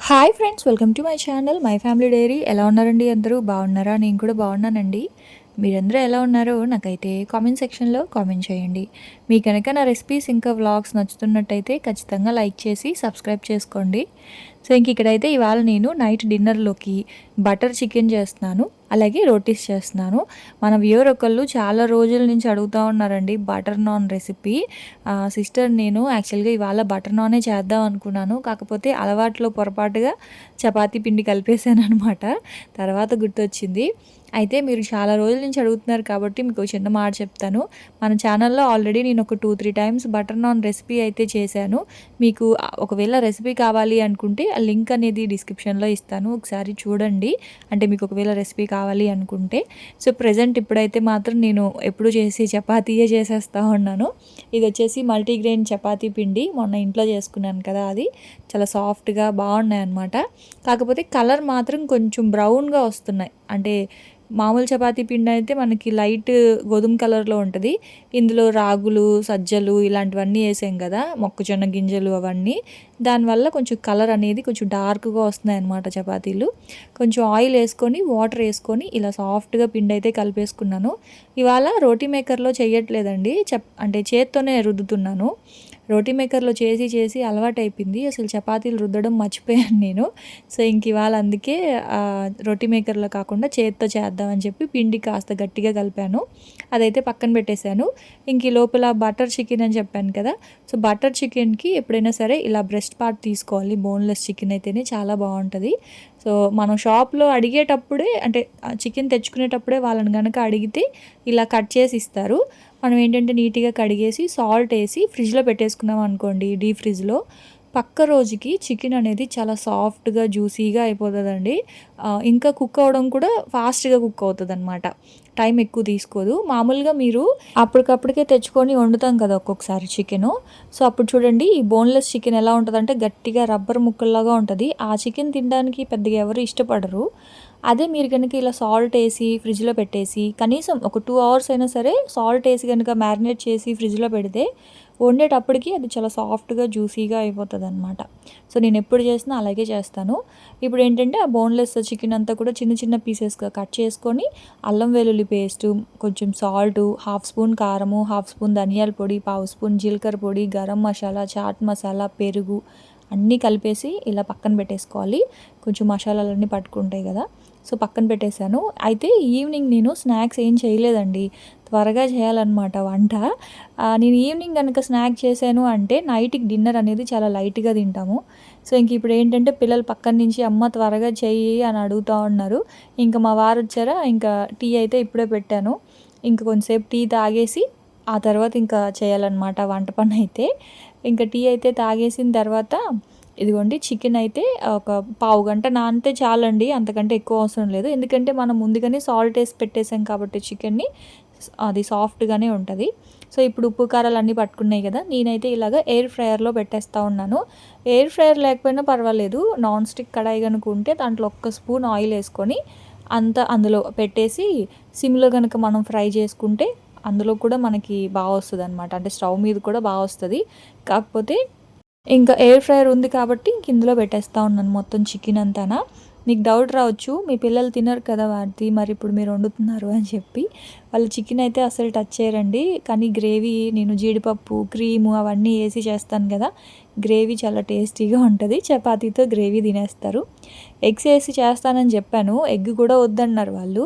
Hi friends, welcome to my channel my family dairy. ఎలా ఉన్నారండి? అందరూ బాగున్నారా? నేను కూడా బాగున్నానండి. మీరందరూ ఎలా ఉన్నారో నాకైతే కామెంట్ సెక్షన్లో కామెంట్ చేయండి. మీ కనుక నా రెసిపీస్ ఇంకా వ్లాగ్స్ నచ్చుతున్నట్టయితే ఖచ్చితంగా లైక్ చేసి సబ్స్క్రైబ్ చేసుకోండి. సో ఇక్కడైతే ఇవాళ నేను నైట్ డిన్నర్లోకి బటర్ చికెన్ చేస్తున్నాను, అలాగే రోటీస్ చేస్తున్నాను. మన వ్యూవర్ ఒకళ్ళు చాలా రోజుల నుంచి అడుగుతూ ఉన్నారండి బటర్ నాన్ రెసిపీ. సిస్టర్, నేను యాక్చువల్గా ఇవాళ బటర్ నానే చేద్దాం అనుకున్నాను, కాకపోతే అలవాట్లో పొరపాటుగా చపాతీ పిండి కలిపేశాను అనమాట. తర్వాత గుర్తొచ్చింది. అయితే మీరు చాలా రోజుల నుంచి అడుగుతున్నారు కాబట్టి మీకు చిన్న మాట చెప్తాను. మన ఛానల్లో ఆల్రెడీ నేను ఒక 2-3 టైమ్స్ బటర్ నాన్ రెసిపీ అయితే చేశాను. మీకు ఒకవేళ రెసిపీ కావాలి అనుకుంటే ఆ లింక్ అనేది డిస్క్రిప్షన్లో ఇస్తాను, ఒకసారి చూడండి. అంటే మీకు ఒకవేళ రెసిపీ కావాలి అనుకుంటే. సో ప్రజెంట్ ఇప్పుడైతే మాత్రం నేను ఎప్పుడు చేసి చపాతీయే చేసేస్తూ ఉన్నాను. ఇది వచ్చేసి మల్టీగ్రెయిన్ చపాతీ పిండి, మొన్న ఇంట్లో చేసుకున్నాను కదా, అది చాలా సాఫ్ట్గా బాగున్నాయి అన్నమాట. కాకపోతే కలర్ మాత్రం కొంచెం బ్రౌన్గా వస్తున్నాయి. అంటే మామూలు చపాతీ పిండి అయితే మనకి లైట్ గోధుమ కలర్లో ఉంటుంది. ఇందులో రాగులు, సజ్జలు ఇలాంటివన్నీ వేసాం కదా, మొక్కజొన్న గింజలు అవన్నీ, దానివల్ల కొంచెం కలర్ అనేది కొంచెం డార్క్గా వస్తున్నాయి అన్నమాట చపాతీలు. కొంచెం ఆయిల్ వేసుకొని వాటర్ వేసుకొని ఇలా సాఫ్ట్గా పిండి అయితే కలిపేసుకున్నాను. ఇవాళ రోటీ మేకర్లో చేయట్లేదండి, అంటే చేత్తోనే రుద్దుతున్నాను. రోటీ మేకర్లో చేసి చేసి అలవాటైపోయింది, అసలు చపాతీలు రుద్దడం మర్చిపోయాను నేను. సో ఇవాళ అందుకే రోటీ మేకర్లో కాకుండా చేత్తో చేద్దామని చెప్పి పిండి కాస్త గట్టిగా కలిపాను, అదైతే పక్కన పెట్టేశాను. ఈ లోపల బటర్ చికెన్ అని చెప్పాను కదా, సో బటర్ చికెన్కి ఎప్పుడైనా సరే ఇలా బ్రెస్ట్ పార్ట్ తీసుకోవాలి, బోన్లెస్ చికెన్ అయితేనే చాలా బాగుంటుంది. సో మనం షాప్లో అడిగేటప్పుడే, అంటే చికెన్ తెచ్చుకునేటప్పుడే వాళ్ళని కనుక అడిగితే ఇలా కట్ చేసి ఇస్తారు. మనం ఏంటంటే నీట్గా కడిగేసి సాల్ట్ వేసి ఫ్రిడ్జ్లో పెట్టేసుకున్నాం అనుకోండి, డీప్ ఫ్రిడ్జ్లో, పక్క రోజుకి చికెన్ అనేది చాలా సాఫ్ట్గా జ్యూసీగా అయిపోతుందండి. ఇంకా కుక్ అవ్వడం కూడా ఫాస్ట్గా కుక్ అవుతుంది అనమాట, టైం ఎక్కువ తీసుకోదు. మామూలుగా మీరు అప్పటికప్పటికే తెచ్చుకొని వండుతాం కదా ఒక్కొక్కసారి చికెను, సో అప్పుడు చూడండి ఈ బోన్లెస్ చికెన్ ఎలా ఉంటుందంటే గట్టిగా రబ్బర్ ముక్కల్లాగా ఉంటుంది. ఆ చికెన్ తినడానికి పెద్దగా ఎవరు ఇష్టపడరు. అదే మీరు కనుక ఇలా సాల్ట్ వేసి ఫ్రిడ్జ్లో పెట్టేసి కనీసం ఒక 2 అవర్స్ అయినా సరే సాల్ట్ వేసి కనుక మ్యారినేట్ చేసి ఫ్రిడ్జ్లో పెడితే వండేటప్పటికి అది చాలా సాఫ్ట్గా జ్యూసీగా అయిపోతుంది అనమాట. సో నేను ఎప్పుడు చేసినా అలాగే చేస్తాను. ఇప్పుడు ఏంటంటే ఆ బోన్లెస్ చికెన్ అంతా కూడా చిన్న చిన్న పీసెస్గా కట్ చేసుకొని అల్లం వెల్లుల్లి పేస్టు, కొంచెం సాల్టు, 1/2 స్పూన్ కారము, 1/2 స్పూన్ ధనియాల పొడి, 1/2 స్పూన్ జీలకర్ర పొడి, గరం మసాలా, చాట్ మసాలా, పెరుగు అన్నీ కలిపేసి ఇలా పక్కన పెట్టేసుకోవాలి. కొంచెం మసాలాలన్నీ పట్టుకుంటాయి కదా, సో పక్కన పెట్టేశాను. అయితే ఈవినింగ్ నేను స్నాక్స్ ఏం చేయలేదండి, త్వరగా చేయాలన్నమాట వంట. నేను ఈవినింగ్ కనుక స్నాక్ చేశాను అంటే నైట్కి డిన్నర్ అనేది చాలా లైట్గా తింటాము. సో ఇప్పుడు ఏంటంటే పిల్లలు పక్కన నుంచి అమ్మ త్వరగా చెయ్యి అని అడుగుతూ ఉన్నారు. ఇంకా మా వారు వచ్చారా, ఇంకా టీ అయితే ఇప్పుడే పెట్టాను. ఇంకా కొంచెంసేపు టీ తాగేసి ఆ తర్వాత ఇంకా చేయాలన్నమాట వంట పని అయితే. ఇంకా టీ అయితే తాగేసిన తర్వాత ఇదిగోండి చికెన్ అయితే ఒక పావు గంట నానితే చాలండి, అంతకంటే ఎక్కువ అవసరం లేదు. ఎందుకంటే మనం ముందుగానే సాల్ట్ వేసి పెట్టేసాం కాబట్టి చికెన్ని అది సాఫ్ట్గానే ఉంటుంది. సో ఇప్పుడు ఉప్పు కారాలు అన్నీ పట్టుకున్నాయి కదా, నేనైతే ఇలాగ ఎయిర్ ఫ్రైయర్లో పెట్టేస్తూ ఉన్నాను. ఎయిర్ ఫ్రైయర్ లేకపోయినా పర్వాలేదు, నాన్ స్టిక్ కడాయి కనుక ఉంటే దాంట్లో 1 స్పూన్ ఆయిల్ వేసుకొని అంతా అందులో పెట్టేసి సిమ్లో కనుక మనం ఫ్రై చేసుకుంటే అందులో కూడా మనకి బాగా వస్తుంది అనమాట. అంటే స్టవ్ మీద కూడా బాగా వస్తుంది. కాకపోతే ఇంకా ఎయిర్ ఫ్రైయర్ ఉంది కాబట్టి ఇందులో పెట్టేస్తూ ఉన్నాను మొత్తం చికెన్ అంతానా. మీకు డౌట్ రావచ్చు, మీ పిల్లలు తినరు కదా వాడిది, మరి ఇప్పుడు మీరు వండుతున్నారు అని చెప్పి. వాళ్ళు చికెన్ అయితే అసలు టచ్ చేయరండి, కానీ గ్రేవీ నేను జీడిపప్పు, క్రీము అవన్నీ వేసి చేస్తాను కదా, గ్రేవీ చాలా టేస్టీగా ఉంటుంది. చపాతీతో గ్రేవీ తినేస్తారు. ఎగ్స్ వేసి చేస్తానని చెప్పాను, ఎగ్ కూడా వద్దన్నారు వాళ్ళు.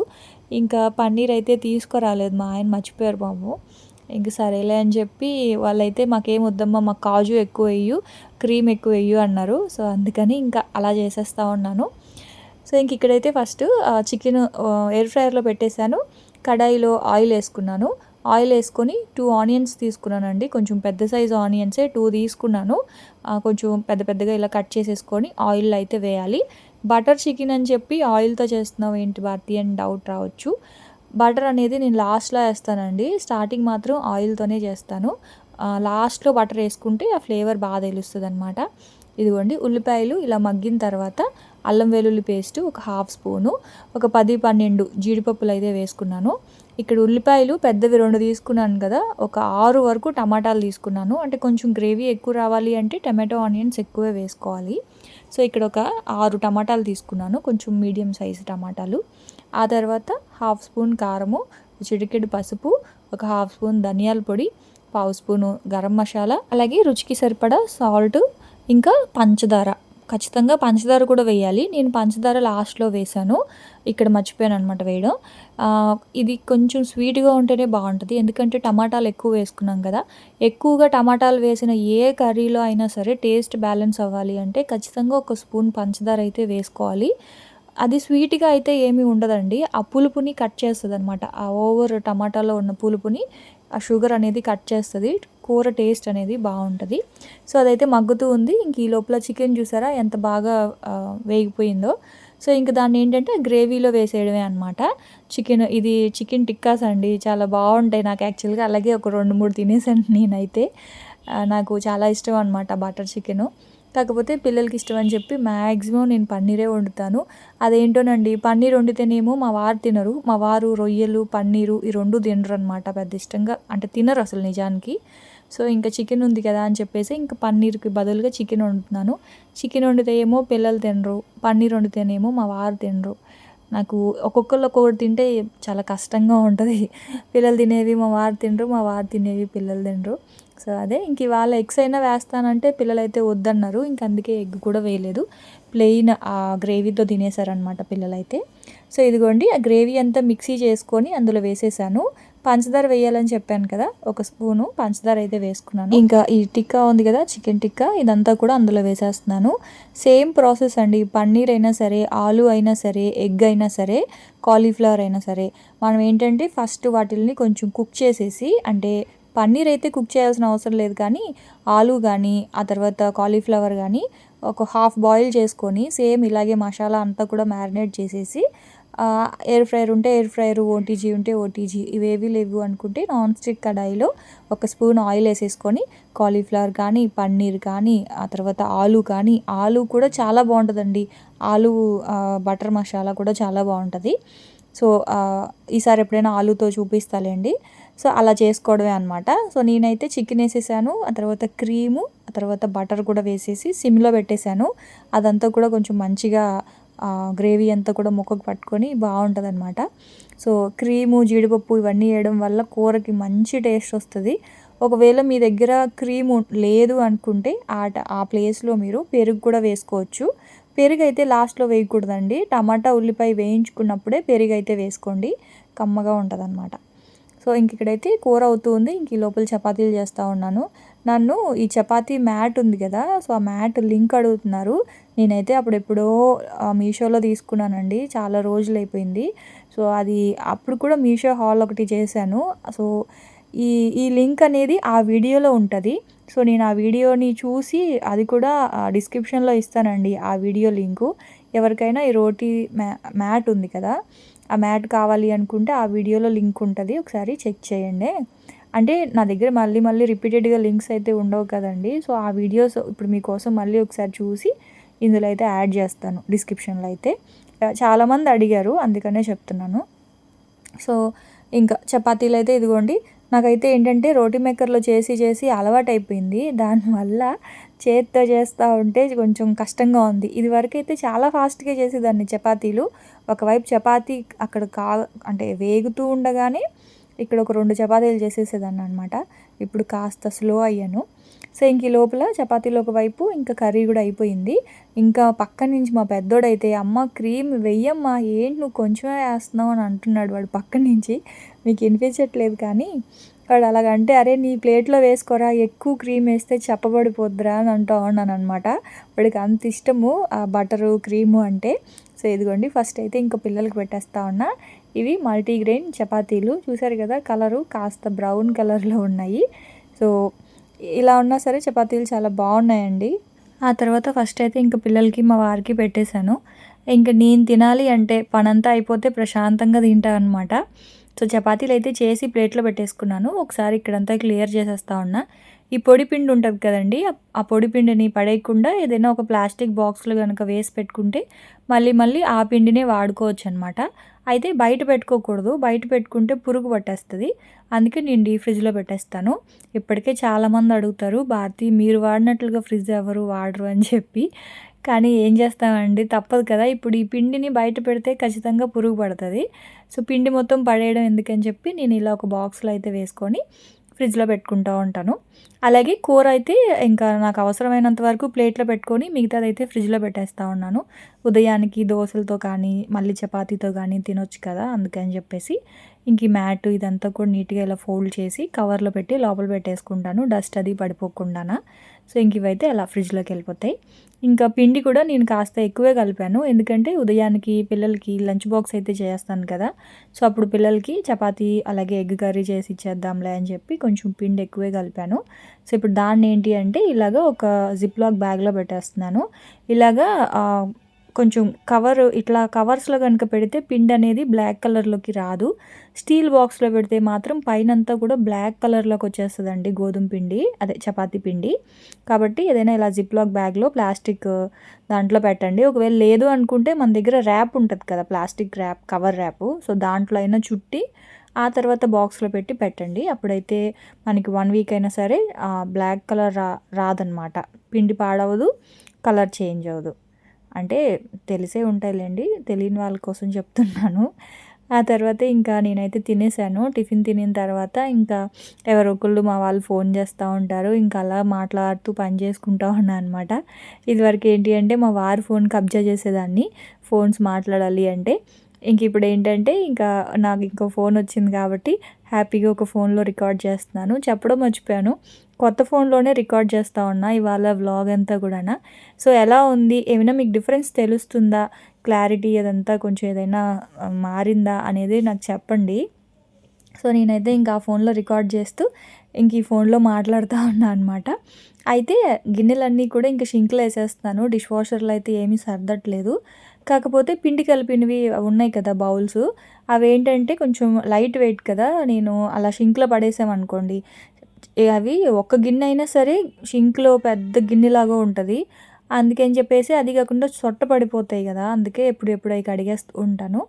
ఇంకా పన్నీర్ అయితే తీసుకురాలేదు, మా ఆయన మర్చిపోయారు బాబు. ఇంక సరేలే అని చెప్పి వాళ్ళైతే మాకేం వద్దమ్మా, మాకు కాజు ఎక్కువ వేయు, క్రీమ్ ఎక్కువ వేయు అన్నారు. సో అందుకని ఇంకా అలా చేసేస్తూ ఉన్నాను. సో ఇక్కడైతే ఫస్ట్ చికెన్ ఎయిర్ ఫ్రైయర్లో పెట్టేశాను. కడాయిలో ఆయిల్ వేసుకున్నాను. ఆయిల్ వేసుకొని 2 ఆనియన్స్ తీసుకున్నానండి, కొంచెం పెద్ద సైజు ఆనియన్సే 2 తీసుకున్నాను. కొంచెం పెద్ద పెద్దగా ఇలా కట్ చేసేసుకొని ఆయిల్లో అయితే వేయాలి. బటర్ చికెన్ అని చెప్పి ఆయిల్తో చేస్తున్నావు ఏంటి భారతి అని డౌట్ రావచ్చు. బటర్ అనేది నేను లాస్ట్లో వేస్తానండి, స్టార్టింగ్ మాత్రం ఆయిల్తోనే చేస్తాను. లాస్ట్లో బటర్ వేసుకుంటే ఆ ఫ్లేవర్ బాగా తెలుస్తుంది అనమాట. ఇదిగోండి ఉల్లిపాయలు ఇలా మగ్గిన తర్వాత అల్లం వెల్లుల్లి పేస్టు ఒక 1/2 స్పూను, ఒక 10-12 జీడిపప్పులు అయితే వేసుకున్నాను. ఇక్కడ ఉల్లిపాయలు పెద్దవి 2 తీసుకున్నాను కదా, ఒక 6 వరకు టమాటాలు తీసుకున్నాను. అంటే కొంచెం గ్రేవీ ఎక్కువ రావాలి అంటే టమాటో ఆనియన్స్ ఎక్కువే వేసుకోవాలి. సో ఇక్కడ ఒక 6 టమాటాలు తీసుకున్నాను, కొంచెం మీడియం సైజు టమాటాలు. ఆ తర్వాత హాఫ్ స్పూన్ కారము, చిటికెడు పసుపు, ఒక హాఫ్ స్పూన్ ధనియాల పొడి, పావు స్పూను గరం మసాలా, అలాగే రుచికి సరిపడా సాల్ట్, ఇంకా పంచదార. ఖచ్చితంగా పంచదార కూడా వేయాలి. నేను పంచదార లాస్ట్లో వేసాను, ఇక్కడ మర్చిపోయాను అనమాట వేయడం. ఇది కొంచెం స్వీట్గా ఉంటేనే బాగుంటుంది, ఎందుకంటే టమాటాలు ఎక్కువ వేసుకున్నాం కదా. ఎక్కువగా టమాటాలు వేసిన ఏ కర్రీలో అయినా సరే టేస్ట్ బ్యాలెన్స్ అవ్వాలి అంటే ఖచ్చితంగా ఒక స్పూన్ పంచదార అయితే వేసుకోవాలి. అది స్వీట్గా అయితే ఏమీ ఉండదండి, ఆ పులుపుని కట్ చేస్తుంది అనమాట. ఆ ఓవర్ టమాటాలో ఉన్న పులుపుని ఆ షుగర్ అనేది కట్ చేస్తుంది, కూర టేస్ట్ అనేది బాగుంటుంది. సో అదైతే మగ్గుతూ ఉంది. ఇంక ఈ లోపల చికెన్ చూసారా ఎంత బాగా వేగిపోయిందో. సో ఇంక దాన్ని ఏంటంటే గ్రేవీలో వేసేయడమే అనమాట. ఇది చికెన్ టిక్కాస్ అండి, చాలా బాగుంటాయి నాకు యాక్చువల్గా. అలాగే ఒక 2-3 తినేసాను నేనైతే. నాకు చాలా ఇష్టం అనమాట బటర్ చికెను. కాకపోతే పిల్లలకి ఇష్టం అని చెప్పి మ్యాక్సిమం నేను పన్నీరే వండుతాను. అదేంటోనండి, పన్నీర్ వండితేనేమో మా వారు తినరు. మా వారు రొయ్యలు, పన్నీరు ఈ 2 తినరు అనమాట పెద్ద ఇష్టంగా, అంటే తినరు అసలు నిజానికి. సో ఇంకా చికెన్ ఉంది కదా అని చెప్పేసి ఇంకా పన్నీర్కి బదులుగా చికెన్ వండుతున్నాను. చికెన్ వండితే ఏమో పిల్లలు తినరు, పన్నీర్ వండితేనేమో మా వారు తినరు. నాకు ఒక్కొక్కళ్ళు ఒక్కొక్కటి తింటే చాలా కష్టంగా ఉంటుంది. పిల్లలు తినేవి మా వారు తినరు, మా వారు తినేవి పిల్లలు తినరు. సో అదే ఇంక ఇవాళ ఎగ్స్ అయినా వేస్తానంటే పిల్లలైతే వద్దన్నారు. ఇంక అందుకే ఎగ్ కూడా వేయలేదు, ప్లెయిన్ ఆ గ్రేవీతో తినేసారనమాట పిల్లలైతే. సో ఇదిగోండి ఆ గ్రేవీ అంతా మిక్సీ చేసుకొని అందులో వేసేసాను. పంచదార వేయాలని చెప్పాను కదా, ఒక స్పూను పంచదార అయితే వేసుకున్నాను. ఇంకా ఈ టిక్కా ఉంది కదా, చికెన్ టిక్కా, ఇదంతా కూడా అందులో వేసేస్తున్నాను. సేమ్ ప్రాసెస్ అండి, పన్నీర్ అయినా సరే, ఆలు అయినా సరే, ఎగ్ అయినా సరే, కాలీఫ్లవర్ అయినా సరే, మనం ఏంటంటే ఫస్ట్ వాటిల్ని కొంచెం కుక్ చేసేసి, అంటే పన్నీర్ అయితే కుక్ చేయాల్సిన అవసరం లేదు, కానీ ఆలు కానీ ఆ తర్వాత కాలీఫ్లవర్ కానీ ఒక హాఫ్ బాయిల్ చేసుకొని సేమ్ ఇలాగే మసాలా అంతా కూడా మ్యారినేట్ చేసేసి, ఎయిర్ ఫ్రైయర్ ఉంటే ఎయిర్ ఫ్రైయర్, ఓటీజీ ఉంటే ఓటీజీ, ఇవేవి లేవు అనుకుంటే నాన్ స్టిక్ కడాయిలో ఒక స్పూన్ ఆయిల్ వేసేసుకొని కాలీఫ్లవర్ కానీ, పన్నీర్ కానీ, ఆ తర్వాత ఆలు కానీ, ఆలు కూడా చాలా బాగుంటుందండి. ఆలు బటర్ మసాలా కూడా చాలా బాగుంటుంది. సో ఈసారి ఎప్పుడైనా ఆలుతో చూపిస్తాలేండి. సో అలా చేసుకోవడమే అనమాట. సో నేనైతే చికెన్ వేసేసాను, ఆ తర్వాత క్రీము, ఆ తర్వాత బటర్ కూడా వేసేసి సిమ్లో పెట్టేశాను. అదంతా కూడా కొంచెం మంచిగా గ్రేవీ అంతా కూడా ముక్కకు పట్టుకొని బాగుంటుంది అనమాట. సో క్రీము, జీడిపప్పు ఇవన్నీ వేయడం వల్ల కూరకి మంచి టేస్ట్ వస్తుంది. ఒకవేళ మీ దగ్గర క్రీము లేదు అనుకుంటే ఆ ప్లేస్లో మీరు పెరుగు కూడా వేసుకోవచ్చు. పెరుగు అయితే లాస్ట్లో వేయకూడదండి, టమాటా ఉల్లిపాయ వేయించుకున్నప్పుడే పెరుగు అయితే వేసుకోండి, కమ్మగా ఉంటుంది అనమాట. సో ఇంక ఇక్కడైతే కూర అవుతూ ఉంది. ఇంక ఈ లోపల చపాతీలు చేస్తూ ఉన్నాను. నన్ను ఈ చపాతీ మ్యాట్ ఉంది కదా, సో ఆ మ్యాట్ లింక్ అడుగుతున్నారు. నేనైతే అప్పుడెప్పుడో మీషోలో తీసుకున్నానండి, చాలా రోజులు అయిపోయింది. సో అది అప్పుడు కూడా మీషో హాల్ ఒకటి చేశాను. సో ఈ ఈ లింక్ అనేది ఆ వీడియోలో ఉంటుంది. సో నేను ఆ వీడియోని చూసి అది కూడా డిస్క్రిప్షన్లో ఇస్తానండి ఆ వీడియో లింకు. ఎవరికైనా ఈ రోటీ మ్యాట్ ఉంది కదా, ఆ మ్యాట్ కావాలి అనుకుంటే ఆ వీడియోలో లింక్ ఉంటుంది, ఒకసారి చెక్ చేయండి. అంటే నా దగ్గర మళ్ళీ మళ్ళీ రిపీటెడ్గా లింక్స్ అయితే ఉండవు కదండి. సో ఆ వీడియోస్ ఇప్పుడు మీకోసం మళ్ళీ ఒకసారి చూసి ఇందులో అయితే యాడ్ చేస్తాను డిస్క్రిప్షన్లో అయితే. చాలామంది అడిగారు అందుకనే చెప్తున్నాను. సో ఇంకా చపాతీలు అయితే ఇదిగోండి, నాకైతే ఏంటంటే రోటీ మేకర్లో చేసి చేసి అలవాటైపోయింది, దానివల్ల చేత్తో చేస్తూ ఉంటే కొంచెం కష్టంగా ఉంది. ఇదివరకు అయితే చాలా ఫాస్ట్గా చేసేదాన్ని చపాతీలు. ఒకవైపు చపాతీ అక్కడ అంటే వేగుతూ ఉండగానే ఇక్కడ ఒక 2 చపాతీలు చేసేసేదాన్ని అనమాట. ఇప్పుడు కాస్త స్లో అయ్యాను. సో ఇంక ఈ లోపల చపాతీలు ఒకవైపు ఇంకా కర్రీ కూడా అయిపోయింది. ఇంకా పక్క నుంచి మా పెద్దోడైతే అమ్మ క్రీమ్ వెయ్యమ్మా, ఏంటి నువ్వు కొంచెమే వేస్తున్నావు అని అంటున్నాడు వాడు పక్క నుంచి. మీకు వినిపించట్లేదు కానీ వాడు అలాగంటే, అరే నీ ప్లేట్లో వేసుకోరా, ఎక్కువ క్రీమ్ వేస్తే చెప్పబడిపోద్దురా అని అంటూ ఉన్నాను అనమాట. వాడికి అంత ఇష్టము ఆ బటరు క్రీము అంటే. సో ఇదిగోండి ఫస్ట్ అయితే ఇంకా పిల్లలకి పెట్టేస్తా ఉన్నా. ఇవి మల్టీగ్రెయిన్ చపాతీలు, చూసారు కదా కలరు కాస్త బ్రౌన్ కలర్లో ఉన్నాయి. సో ఇలా ఉన్నా సరే చపాతీలు చాలా బాగున్నాయండి. ఆ తర్వాత ఫస్ట్ అయితే ఇంకా పిల్లలకి మా వారికి పెట్టేశాను. ఇంకా నేను తినాలి అంటే పనంతా అయిపోతే ప్రశాంతంగా తింటా అనమాట. సో చపాతీలు అయితే చేసి ప్లేట్లో పెట్టేసుకున్నాను. ఒకసారి ఇక్కడంతా క్లియర్ చేసేస్తా ఉన్నా. ఈ పొడి పిండి ఉంటుంది కదండి, ఆ పొడి పిండిని పడేయకుండా ఏదైనా ఒక ప్లాస్టిక్ బాక్స్లో కనుక వేసి పెట్టుకుంటే మళ్ళీ మళ్ళీ ఆ పిండినే వాడుకోవచ్చు అనమాట. అయితే బయట పెట్టుకోకూడదు, బయట పెట్టుకుంటే పురుగు పట్టేస్తుంది. అందుకే నేను డీప్ ఫ్రిడ్జ్లో పెట్టేస్తాను. ఇప్పటికే చాలామంది అడుగుతారు, భారతి మీరు వాడినట్లుగా ఫ్రిడ్జ్ ఎవరు వాడరు అని చెప్పి. కానీ ఏం చేస్తామండి తప్పదు కదా! ఇప్పుడు ఈ పిండిని బయట పెడితే ఖచ్చితంగా పురుగు పడతది. సో, పిండి మొత్తం పడేయడం ఎందుకని చెప్పి నేను ఇలా ఒక బాక్స్‌లో అయితే వేసుకొని ఫ్రిడ్జ్‌లో పెట్టుకుంటా ఉంటాను. అలాగే కూర అయితే ఇంకా నాకు అవసరమైనంత వరకు ప్లేట్‌లో పెట్టుకొని మిగతాదైతే ఫ్రిడ్జ్‌లో పెట్టేస్తా ఉన్నాను. ఉదయానికి దోసలతో కానీ, మళ్ళీ చపాతీతో గానీ తినొచ్చు కదా! అందుకని చెప్పేసి ఇంక ఈ మ్యాట్ ఇదంతా కూడా నీట్‌గా ఇలా ఫోల్డ్ చేసి కవర్‌లో పెట్టి లోపల పెట్టేసుకుంటాను. డస్ట్ అది పడిపోకుండాన. సో, ఇంక ఇవైతే అలా ఫ్రిడ్జ్‌లోకెళ్ళిపోతాయి. ఇంకా పిండి కూడా నేను కాస్త ఎక్కువే కలిపాను. ఎందుకంటే ఉదయానికి పిల్లలకి లంచ్ బాక్స్ అయితే చేస్తాను కదా! సో, అప్పుడు పిల్లలకి చపాతీ అలాగే ఎగ్ కర్రీ చేసి ఇచ్చేద్దాంలే అని చెప్పి కొంచెం పిండి ఎక్కువే కలిపాను. సో, ఇప్పుడు దాన్నేంటి అంటే ఇలాగ ఒక జిప్‌లాక్ బ్యాగ్‌లో పెట్టేస్తున్నాను. ఇలాగా కొంచెం కవరు ఇట్లా కవర్స్‌లో గనుక పెడితే పిండనేది బ్లాక్ కలర్‌లోకి రాదు. స్టీల్ బాక్స్‌లో పెడితే మాత్రం పైనంతా కూడా బ్లాక్ కలర్‌లోకి వచ్చేస్తదండి గోధుమ పిండి. అదే చపాతీ పిండి. కాబట్టి ఏదైనా ఇలా జిప్‌లాక్ బ్యాగ్‌లో ప్లాస్టిక్ దాంట్లో పెట్టండి. ఒకవేళ లేదు అనుకుంటే మన దగ్గర ర్యాప్ ఉంటది కదా! Plastic wrap, cover wrap. So, దాంట్లో అయినా చుట్టి ఆ తర్వాత బాక్స్‌లో పెట్టి పెట్టండి. అప్పుడైతే మనకి 1 వీక్ అయినా సరే బ్లాక్ కలర్ రాదనమాట. పిండి పాడవదు, కలర్ చేంజ్ అవ్వదు. అంటే తెలిసే ఉంటాయిలెండి. తెలియని వాళ్ళ కోసం చెప్తున్నాను. ఆ తర్వాత ఇంకా నేనైతే తినేసాను. టిఫిన్ తినిన తర్వాత ఇంకా ఎవరో ఒకళ్ళు మా వాళ్ళు ఫోన్ చేస్తా ఉంటారు. ఇంకా అలా మాట్లాడుతూ పని చేసుకుంటా ఉన్నా అనమాట. ఇదివరకు ఏంటి అంటే మా వారు ఫోన్ కబ్జా చేసేదాన్ని. ఫోన్స్ మాట్లాడాలి అంటే. ఇంక ఇప్పుడేంటంటే ఇంకా నాకు ఇంకో ఫోన్ వచ్చింది కాబట్టి హ్యాపీగా ఒక ఫోన్‌లో రికార్డ్ చేస్తున్నాను. చెప్పడం మర్చిపోయాను. కొత్త ఫోన్‌లోనే రికార్డ్ చేస్తా ఉన్నా ఇవాళ వ్లాగ్ అంతా కూడాన. సో, ఎలా ఉంది? ఏమైనా మీకు డిఫరెన్స్ తెలుస్తుందా? క్లారిటీ అదంతా కొంచెం ఏదైనా మారిందా అనేది నాకు చెప్పండి. సో, నేనైతే ఇంకా ఆ ఫోన్‌లో రికార్డ్ చేస్తూ ఇంక ఈ ఫోన్‌లో మాట్లాడుతా ఉన్నా అనమాట. అయితే గిన్నెలన్నీ కూడా ఇంక షింక్‌లో ఏసేస్తున్నాను. డిష్ వాషర్‌లో అయితే ఏమీ సర్దట్లేదు. కాకపోతే పిండి కలిపినవి ఉన్నాయి కదా బౌల్సు, అవేంటంటే కొంచెం లైట్ వెయిట్ కదా! నేను అలా షింక్‌లో పడేసామనుకోండి, అవి ఒక్క గిన్నె అయినా సరే షింక్‌లో పెద్ద గిన్నెలాగా ఉంటది. అందుకని చెప్పేసి అది కాకుండా సొట్ట పడిపోతాయి గదా! అందుకే ఎప్పుడెప్పుడు అయి కడిగేస్తూ ఉంటాను.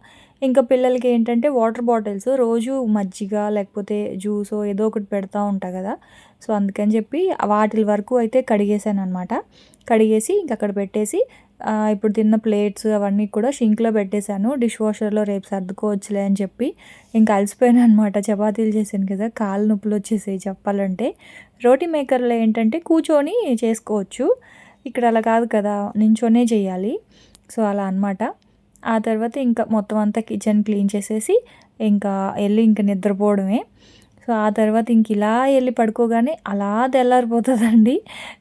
ఇంకా పిల్లలకి ఏంటంటే వాటర్ బాటిల్స్ రోజు మజ్జిగ లేకపోతే జ్యూసో ఏదో ఒకటి పెడతా ఉంటా గదా! సో, అందుకని చెప్పి వాటిల వరకు అయితే కడిగేసాననమాట. కడిగేసి ఇంక అక్కడ పెట్టేసి ఇప్పుడు తిన్న ప్లేట్స్ అవన్నీ కూడా షింక్‌లో పెట్టేసాను. డిష్ వాషర్‌లో రేపు సర్దుకోవచ్చులే అని చెప్పి. ఇంక అలసిపోయాననమాట. చపాతీలు చేశాను కదా! కాళ్ళు నొప్పులొచ్చేసాయి చెప్పాలంటే. రోటీ మేకర్‌లో ఏంటంటే కూర్చొని చేసుకోవచ్చు. ఇక్కడ అలా కాదు కదా! నించొనే చేయాలి. సో, అలా అనమాట. ఆ తర్వాత ఇంకా మొత్తం అంతా కిచెన్ క్లీన్ చేసేసి ఇంకా ఎళ్లి ఇంక నిద్రపోవడమే. సో, ఆ తర్వాత ఇంక ఇలా ఎళ్లి పడుకోగానే అలా తెల్లారిపోతదండి.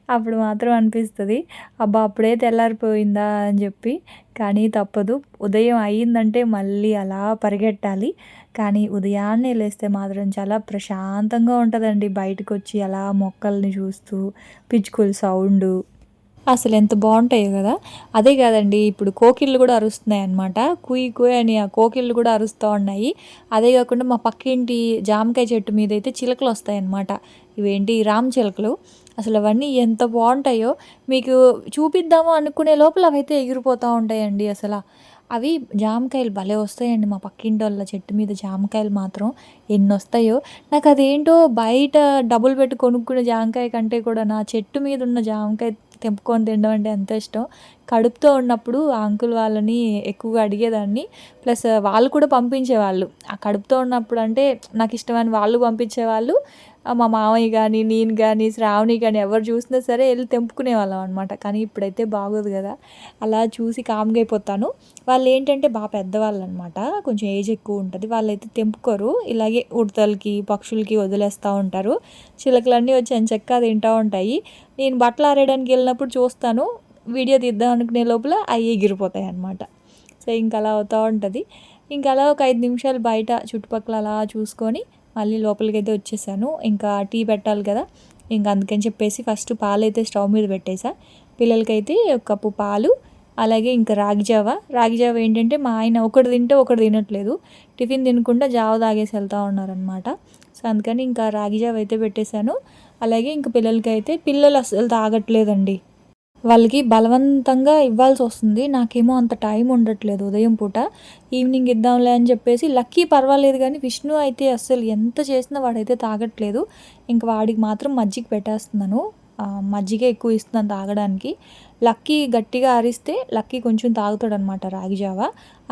అప్పుడు మాత్రం అనిపిస్తది, అబ్బా! అప్పుడే తెల్లారిపోయిందా అని జెప్పి. కానీ తప్పదు. ఉదయం అయిందంటే మళ్ళీ అలా పరిగెట్టాలి. కానీ ఉదయాన్నే లేస్తే మాత్రం చాలా ప్రశాంతంగా ఉంటదండి. బయటకొచ్చి అలా మొక్కల్ని చూస్తూ, పిచ్చుకల సౌండు అసలెంత బావుంటాయో గదా! అదే గాదండి ఇప్పుడు కోకిళ్ళు గూడా అరుస్తున్నాయన్నమాట. కుయ్ కుయ్ అని ఆ కోకిళ్ళు గూడా అరుస్తా ఉన్నాయి. అదే గాకుండా మా పక్కింటి జామకాయ చెట్టు మీదయితే చిలకలొస్తాయన్నమాట. ఇవేంటి రామ చిలకలు. అసలవన్నీ ఎంత బావుంటాయో మీకు చూపిద్దాము అనుకునే లోపల అవైతే ఎగిరిపోతా ఉంటాయండి అసల. అవి జామకాయలు భలే వస్తాయండి మా పక్కింటోళ్ళ చెట్టు మీద జామకాయలు మాత్రం ఎన్నొస్తాయో. నాకదేంటో బయట డబ్బులు పెట్టి కొనుక్కునే జామకాయ కంటే కూడా నా చెట్టు మీదున్న జామకాయ తెంపుకొని తినడం అంటే ఎంత ఇష్టం. కడుపుతో ఉన్నప్పుడు ఆ అంకుల్ వాళ్ళని ఎక్కువగా అడిగేదాన్ని. ప్లస్ వాళ్ళు కూడా పంపించేవాళ్ళు. ఆ కడుపుతో ఉన్నప్పుడు అంటే నాకిష్టమని వాళ్ళు పంపించేవాళ్ళు. మా మామయ్య గానీ, నేను గానీ, శ్రావణి గానీ ఎవరు చూసినా సరే ఎళ్లి తెంపుకునేవాళ్ళం అనమాట. కానీ ఇప్పుడైతే బాగోదు గదా! అలా చూసి కామ్‌గా అయిపోతాను. వాళ్ళేంటంటే పెద్దవాళ్ళనమాట. కొంచెం ఏజ్ ఎక్కువుంటది. వాళ్ళైతే తెంపుకోరు. ఇలాగే ఉడతలకి, పక్షులకి వదిలేస్తా ఉంటారు. చిలకలన్నీ వచ్చి ఎంచక్కా తింటా ఉంటాయి. నేను బట్టలారేయడానికెళ్ళినప్పుడు చూస్తాను. వీడియో తీద్దాం అనుకునే లోపల అయి ఎగిరిపోతాయన్నమాట. సో, ఇంకలా అవుతా ఉంటది. ఇంకలా ఒక 5 నిమిషాలు బయట చుట్టుపక్కల అలా చూసుకొని మళ్ళీ లోపలికైతే వచ్చేసాను. ఇంకా టీ పెట్టాలి కదా! ఇంక అందుకని చెప్పేసి ఫస్ట్ పాలైతే స్టవ్ మీద పెట్టేసా. పిల్లలకైతే ఒక కప్పు పాలు, అలాగే ఇంకా రాగి జావ. రాగి జావ ఏంటంటే మా ఆయన ఒకటి తింటే ఒకటి తినట్లేదు. టిఫిన్ తినకుండా జావ తాగేసి వెళ్తా ఉన్నారనమాట. సో, అందుకని ఇంకా రాగి జావ అయితే పెట్టేశాను. అలాగే ఇంక పిల్లలు అస్సలు తాగట్లేదండి. వాళ్ళకి బలవంతంగా ఇవ్వాల్సొస్తుంది. నాకేమో అంత టైం ఉండట్లేదు ఉదయం పూట. ఈవినింగ్ ఇద్దాంలే అని చెప్పేసి లక్కీ పర్వాలేదు గానీ, విష్ణు అయితే అస్సలు ఎంత చేసినా వాడైతే తాగట్లేదు. ఇంక వాడికి మాత్రం మజ్జిగ పెట్టేస్తున్నాను. మజ్జిగే ఎక్కువ ఇస్తున్నాను తాగడానికి. లక్కీ గట్టిగా అరిస్తే లక్కీ కొంచెం తాగుతాడనమాట రాగి జావ.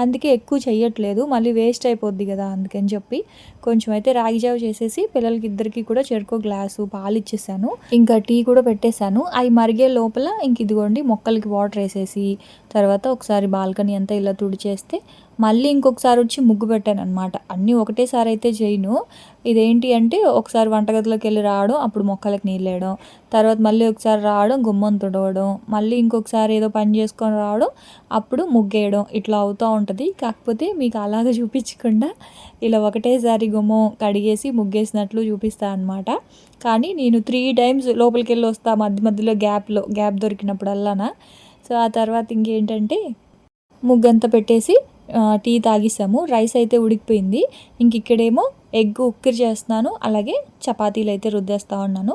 అందుకే ఎక్కువ చెయ్యట్లేదు, మళ్ళీ వేస్ట్ అయిపోద్ది కదా అందుకని చెప్పి కొంచెం అయితే రాగి జావ చేసేసి పిల్లలకి ఇద్దరికి కూడా చెరుకో గ్లాసు పాలు ఇచ్చేసాను. ఇంకా టీ కూడా పెట్టేశాను. అవి మరిగే లోపల ఇంక ఇదిగోండి మొక్కలకి వాటర్ వేసేసి తర్వాత ఒకసారి బాల్కనీ అంతా ఇలా తుడిచేస్తే మళ్ళీ ఇంకొకసారి వచ్చి ముగ్గు పెట్టాను అనమాట. అన్నీ ఒకటేసారి అయితే చేయను. ఇదేంటి అంటే ఒకసారి వంటగదిలోకి వెళ్ళి రావడం, అప్పుడు మొక్కలకు నీళ్ళు వేయడం, తర్వాత మళ్ళీ ఒకసారి రావడం గుమ్మం తుడవడం, మళ్ళీ ఇంకొకసారి ఏదో పని చేసుకొని రావడం, అప్పుడు ముగ్గేయడం, ఇట్లా అవుతూ ఉంటుంది. కాకపోతే మీకు అలాగ చూపించకుండా ఇలా ఒకటేసారి గుమ్మం కడిగేసి ముగ్గేసినట్లు చూపిస్తాను అనమాట. కానీ నేను 3 టైమ్స్ లోపలికి వెళ్ళి వస్తా మధ్య మధ్యలో గ్యాప్ దొరికినప్పుడల్లానా. సో ఆ తర్వాత ఇంకేంటంటే ముగ్గంతా పెట్టేసి టీ తాగిస్తాము. రైస్ అయితే ఉడికిపోయింది. ఇంక ఇక్కడేమో ఎగ్ ఉక్కిరి చేస్తున్నాను, అలాగే చపాతీలు అయితే రుద్దేస్తూ ఉన్నాను.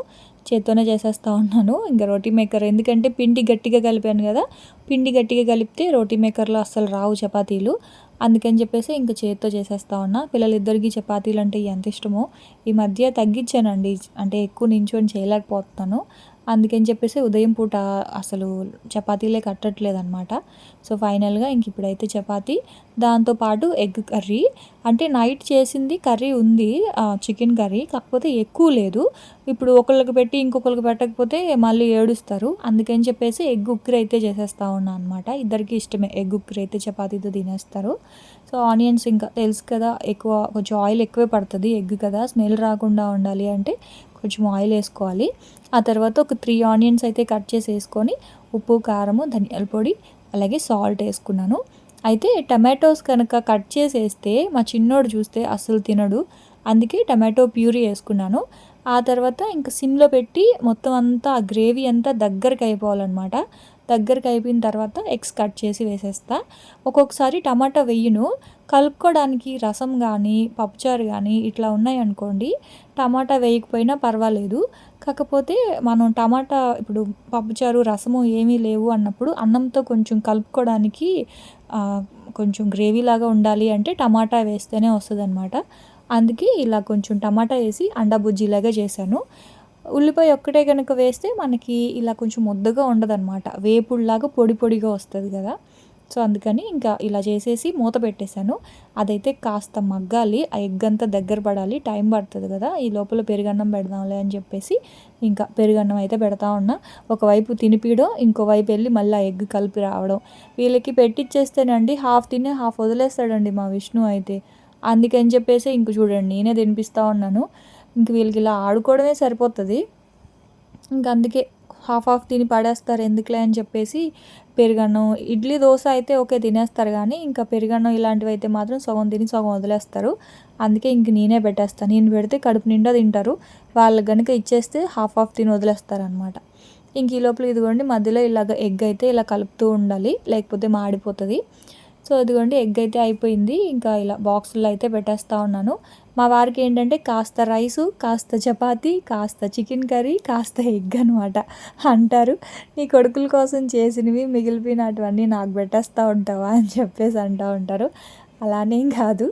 చేత్తోనే చేసేస్తూ ఉన్నాను. ఇంకా రోటీ మేకర్ ఎందుకంటే పిండి గట్టిగా కలిపాను కదా, పిండి గట్టిగా కలిపితే రోటీ మేకర్లో అస్సలు రావు చపాతీలు. అందుకని చెప్పేసి ఇంకా చేత్తో చేసేస్తూ ఉన్నా. పిల్లలిద్దరికీ చపాతీలు అంటే ఎంత ఇష్టమో. ఈ మధ్య తగ్గించానండి, అంటే ఎక్కువ నించొని చేయలేకపోతున్నాను. అందుకని చెప్పేసి ఉదయం పూట అసలు చపాతీలే కట్టట్లేదు అనమాట. సో ఫైనల్గా ఇంక ఇప్పుడైతే చపాతీ, దాంతోపాటు ఎగ్ కర్రీ. అంటే నైట్ చేసింది కర్రీ ఉంది, చికెన్ కర్రీ, కాకపోతే ఎక్కువ లేదు. ఇప్పుడు ఒకళ్ళకి పెట్టి ఇంకొకరికి పెట్టకపోతే మళ్ళీ ఏడుస్తారు. అందుకని చెప్పేసి ఎగ్ ఉక్కిరి అయితే చేసేస్తూ ఉన్నాను అనమాట. ఇద్దరికి ఇష్టమే ఎగ్ ఉక్కిరి అయితే, చపాతీతో తినేస్తారు. సో ఆనియన్స్ ఇంకా తెలుసు కదా, కొంచెం ఆయిల్ ఎక్కువే పడుతుంది, ఎగ్ కదా స్మెల్ రాకుండా ఉండాలి అంటే కొంచెం ఆయిల్ వేసుకోవాలి. ఆ తర్వాత ఒక 3 ఆనియన్స్ అయితే కట్ చేసి వేసుకొని ఉప్పు, కారము, ధనియాల పొడి, అలాగే సాల్ట్ వేసుకున్నాను. అయితే టమాటోస్ కనుక కట్ చేసి వేస్తే మా చిన్నోడు చూస్తే అస్సలు తినడు, అందుకే టమాటో ప్యూరీ వేసుకున్నాను. ఆ తర్వాత ఇంకా సిమ్లో పెట్టి మొత్తం అంతా ఆ గ్రేవీ అంతా దగ్గరికి అయిపోవాలన్నమాట. దగ్గరికి అయిపోయిన తర్వాత ఎగ్స్ కట్ చేసి వేసేస్తా. ఒక్కొక్కసారి టమాటా వెయ్యను, కలుపుకోవడానికి రసం కానీ పప్పుచారు కానీ ఇట్లా ఉన్నాయనుకోండి టమాటా వేయకపోయినా పర్వాలేదు. కాకపోతే మనం టమాటా ఇప్పుడు పప్పుచారు రసము ఏమీ లేవు అన్నప్పుడు అన్నంతో కొంచెం కలుపుకోవడానికి కొంచెం గ్రేవీ లాగా ఉండాలి అంటే టమాటా వేస్తేనే వస్తుందన్నమాట. అందుకే ఇలా కొంచెం టమాటా వేసి అండా బుజ్జిలాగా చేశాను. ఉల్లిపాయ ఒక్కటే కనుక వేస్తే మనకి ఇలా కొంచెం ముద్దగా ఉండదన్నమాట, వేపుడులాగా పొడి పొడిగా వస్తుంది కదా. సో అందుకని ఇంకా ఇలా చేసేసి మూత పెట్టేశాను. అదైతే కాస్త మగ్గాలి, ఆ ఎగ్ అంతా దగ్గర పడాలి, టైం పడుతుంది కదా. ఈ లోపల పెరుగన్నం పెడదాంలే అని చెప్పేసి ఇంకా పెరుగన్నం అయితే పెడతా ఉన్నా. ఒకవైపు తినిపియడం, ఇంకోవైపు వెళ్ళి మళ్ళీ ఆ ఎగ్ కలిపి రావడం. వీళ్ళకి పెట్టిచ్చేస్తేనండి హాఫ్ తినే హాఫ్ వదిలేస్తాడండి మా విష్ణు అయితే. అందుకని చెప్పేసి ఇంక చూడండి నేనే తినిపిస్తూ ఉన్నాను. ఇంక వీళ్ళకి ఇలా ఆడుకోవడమే సరిపోతుంది. ఇంక అందుకే హాఫ్ తిని పడేస్తారు ఎందుకులే అని చెప్పేసి పెరుగన్నం, ఇడ్లీ దోశ అయితే ఓకే తినేస్తారు, కానీ ఇంకా పెరుగన్నం ఇలాంటివి అయితే మాత్రం సగం తిని సగం వదిలేస్తారు. అందుకే ఇంక నేనే పెట్టేస్తాను. నేను పెడితే కడుపు నిండా తింటారు, వాళ్ళకి కనుక ఇచ్చేస్తే హాఫ్ తిని వదిలేస్తారనమాట. ఇంక ఈ లోపల ఇదిగోండి మధ్యలో ఇలాగ ఎగ్ అయితే ఇలా కలుపుతూ ఉండాలి, లేకపోతే మాడిపోతుంది. సో ఇదిగోండి ఎగ్ అయితే అయిపోయింది. ఇంకా ఇలా బాక్సుల్లో అయితే పెట్టేస్తూ ఉన్నాను. మా వారికి ఏంటంటే కాస్త రైసు, కాస్త చపాతీ, కాస్త చికెన్ కర్రీ, కాస్త ఎగ్ అనమాట. అంటారు, నీ కొడుకుల కోసం చేసినవి మిగిలిపోయినటువన్నీ నాకు పెట్టేస్తూ ఉంటావా అని చెప్పేసి అంటూ ఉంటారు. అలానేం కాదు,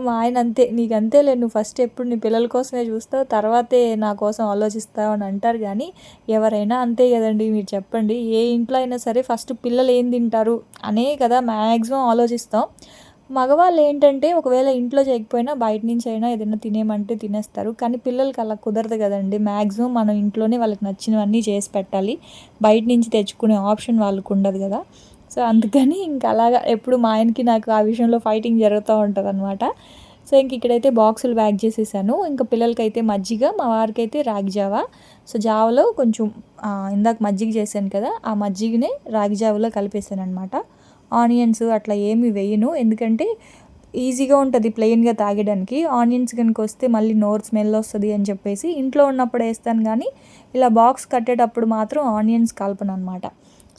మా ఆయన అంతే, నీకు అంతేలే, నువ్వు ఫస్ట్ ఎప్పుడు నీ పిల్లల కోసమే చూస్తావు, తర్వాతే నా కోసం ఆలోచిస్తావు అని అంటారు. కానీ ఎవరైనా అంతే కదండి, మీరు చెప్పండి. ఏ ఇంట్లో అయినా సరే ఫస్ట్ పిల్లలు ఏం తింటారు అనే కదా మ్యాక్సిమం ఆలోచిస్తాం. మగవాళ్ళు ఏంటంటే ఒకవేళ ఇంట్లో చేయకపోయినా బయట నుంచి అయినా ఏదైనా తినేమంటే తినేస్తారు, కానీ పిల్లలకి అలా కుదరదు కదండి. మ్యాక్సిమం మనం ఇంట్లోనే వాళ్ళకి నచ్చినవన్నీ చేసి పెట్టాలి, బయట నుంచి తెచ్చుకునే ఆప్షన్ వాళ్ళకు ఉండదు కదా. సో అందుకని ఇంకా అలాగా ఎప్పుడు మా ఆయనకి నాకు ఆ విషయంలో ఫైటింగ్ జరుగుతూ ఉంటుంది అనమాట. సో ఇంక ఇక్కడైతే బాక్సులు ప్యాక్ చేసేసాను. ఇంకా పిల్లలకైతే మజ్జిగ, మా వారికి అయితే రాగి జావ. సో జావలో కొంచెం ఇందాక మజ్జిగ చేశాను కదా, ఆ మజ్జిగనే రాగి జావలో కలిపేసాను అనమాట. ఆనియన్స్ అట్లా ఏమి వేయను, ఎందుకంటే ఈజీగా ఉంటుంది ప్లెయిన్గా తాగడానికి. ఆనియన్స్ కనుక వస్తే మళ్ళీ నోరు స్మెల్ వస్తుంది అని చెప్పేసి ఇంట్లో ఉన్నప్పుడు వేస్తాను, కానీ ఇలా బాక్స్ కట్టేటప్పుడు మాత్రం ఆనియన్స్ కలపను అనమాట.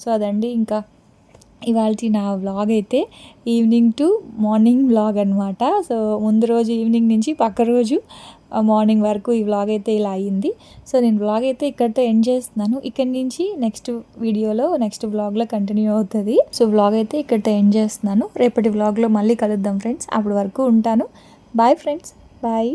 సో అదండి ఇంకా ఇవాల్టి నా వ్లాగ్ అయితే ఈవినింగ్ టు మార్నింగ్ వ్లాగ్ అనమాట. సో ముందు రోజు ఈవినింగ్ నుంచి పక్క రోజు మార్నింగ్ వరకు ఈ వ్లాగ్ అయితే ఇలా అయ్యింది. సో నేను వ్లాగ్ అయితే ఇక్కడితో ఎండ్ చేస్తున్నాను. ఇక్కడి నుంచి నెక్స్ట్ వీడియోలో నెక్స్ట్ వ్లాగ్లో కంటిన్యూ అవుతుంది. సో వ్లాగ్ అయితే ఇక్కడితో ఎండ్ చేస్తున్నాను. రేపటి వ్లాగ్లో మళ్ళీ కలుద్దాం ఫ్రెండ్స్. అప్పటి వరకు ఉంటాను. Bye friends, bye.